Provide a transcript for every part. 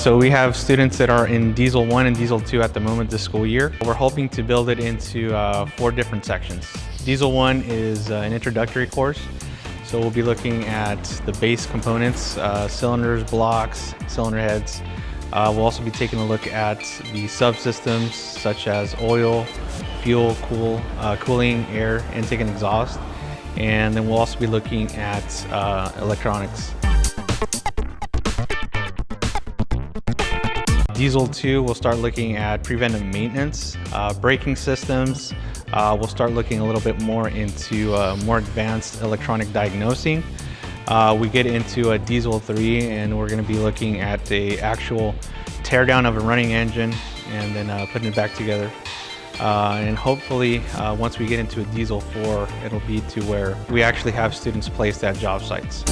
So we have students that are in Diesel 1 and Diesel 2 at the moment this school year. We're hoping to build it into 4 different sections. Diesel 1 is an introductory course. So we'll be looking at the base components, cylinders, blocks, cylinder heads. We'll also be taking a look at the subsystems such as oil, fuel, cooling, air, intake and exhaust. And then we'll also be looking at electronics. Diesel 2, we'll start looking at preventive maintenance, braking systems. We'll start looking a little bit more into more advanced electronic diagnosing. We get into a Diesel 3 and we're going to be looking at the actual teardown of a running engine and then putting it back together. And hopefully once we get into a Diesel 4, it'll be to where we actually have students placed at job sites.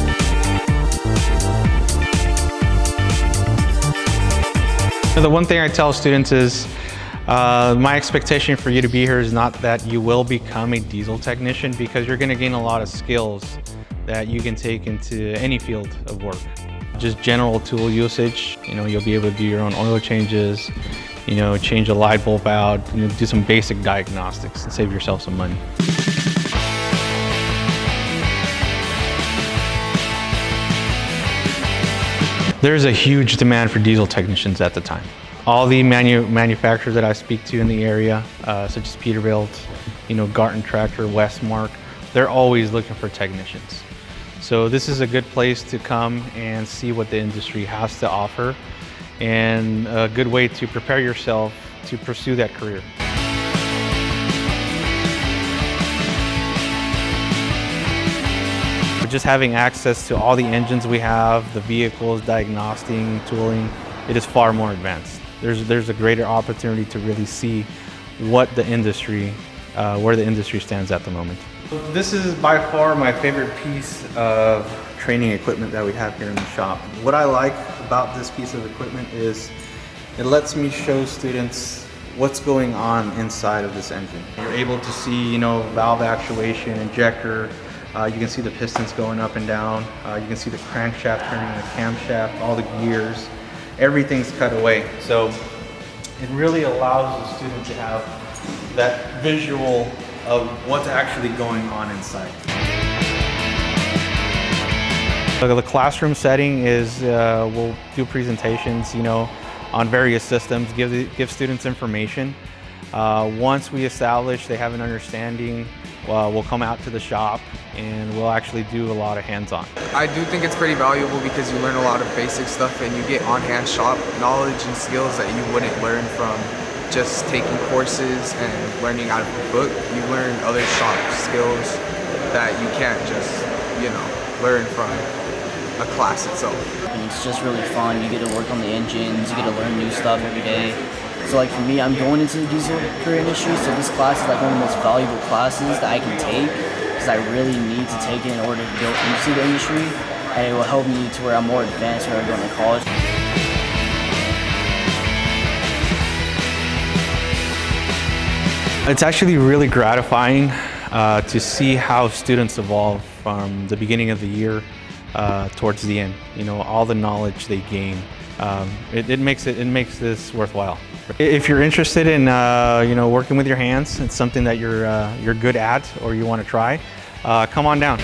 The one thing I tell students is my expectation for you to be here is not that you will become a diesel technician, because you're going to gain a lot of skills that you can take into any field of work. Just general tool usage, you'll be able to do your own oil changes, change a light bulb out, do some basic diagnostics and save yourself some money. There's a huge demand for diesel technicians at the time. All the manufacturers that I speak to in the area, such as Peterbilt, Garton Tractor, Westmark, they're always looking for technicians. So this is a good place to come and see what the industry has to offer, and a good way to prepare yourself to pursue that career. Just having access to all the engines we have, the vehicles, diagnostic, tooling, it is far more advanced. There's a greater opportunity to really see what the industry, where the industry stands at the moment. This is by far my favorite piece of training equipment that we have here in the shop. What I like about this piece of equipment is it lets me show students what's going on inside of this engine. You're able to see, valve actuation, injector. You can see the pistons going up and down. You can see the crankshaft turning, the camshaft, all the gears. Everything's cut away. So it really allows the student to have that visual of what's actually going on inside. So the classroom setting is, we'll do presentations, on various systems, give students information. Once we establish they have an understanding, we'll come out to the shop and we'll actually do a lot of hands-on. I do think it's pretty valuable because you learn a lot of basic stuff and you get on-hand shop knowledge and skills that you wouldn't learn from just taking courses and learning out of the book. You learn other shop skills that you can't just, learn from a class itself. And it's just really fun. You get to work on the engines, you get to learn new stuff every day. So for me, I'm going into the diesel career industry, so this class is one of the most valuable classes that I can take, because I really need to take it in order to go into the industry, and it will help me to where I'm more advanced when I go into college. It's actually really gratifying to see how students evolve from the beginning of the year towards the end. All the knowledge they gain. It makes this worthwhile. If you're interested in working with your hands, it's something that you're good at or you want to try, come on down.